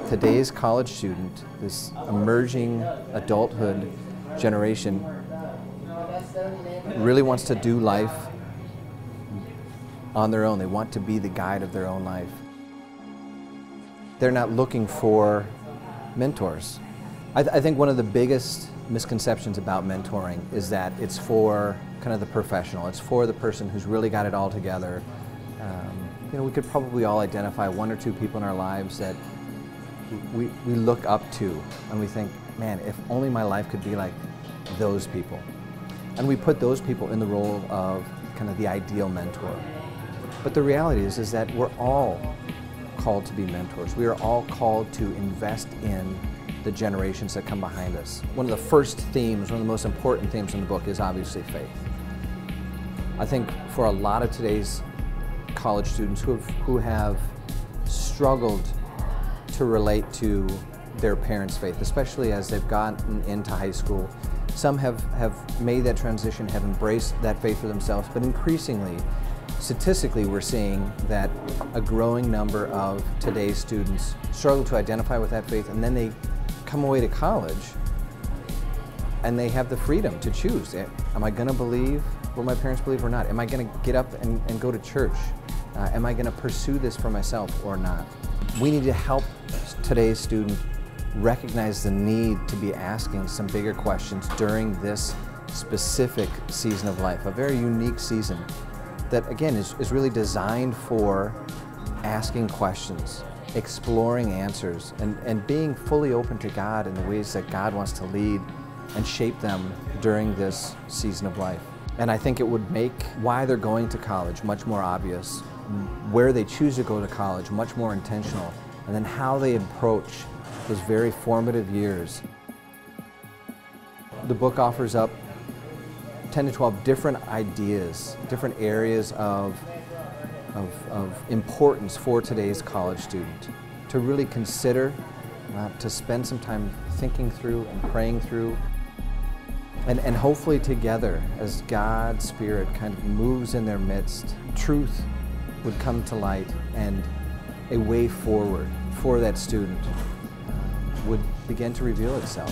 Today's college student, this emerging adulthood generation, really wants to do life on their own. They want to be the guide of their own life. They're not looking for mentors. I think one of the biggest misconceptions about mentoring is that it's for kind of the professional. It's for the person who's really got it all together. You know, we could probably all identify one or two people in our lives that we look up to and we think, man, if only my life could be like those people. And we put those people in the role of kind of the ideal mentor. But the reality is that we're all called to be mentors. We are all called to invest in the generations that come behind us. One of the first themes, one of the most important themes in the book is obviously faith. I think for a lot of today's college students who have struggled to relate to their parents' faith, especially as they've gotten into high school. Some have made that transition, have embraced that faith for themselves, but increasingly, statistically, we're seeing that a growing number of today's students struggle to identify with that faith, and then they come away to college and they have the freedom to choose. Am I going to believe what my parents believe or not? Am I going to get up and go to church? Am I going to pursue this for myself or not? We need to help today's student recognize the need to be asking some bigger questions during this specific season of life, a very unique season that, again, is really designed for asking questions, exploring answers, and being fully open to God in the ways that God wants to lead and shape them during this season of life. And I think it would make why they're going to college much more obvious, where they choose to go to college much more intentional, and then how they approach those very formative years. The book offers up 10 to 12 different ideas, different areas of importance for today's college student to really consider, to spend some time thinking through and praying through. And hopefully together, as God's Spirit kind of moves in their midst, truth would come to light and a way forward for that student would begin to reveal itself.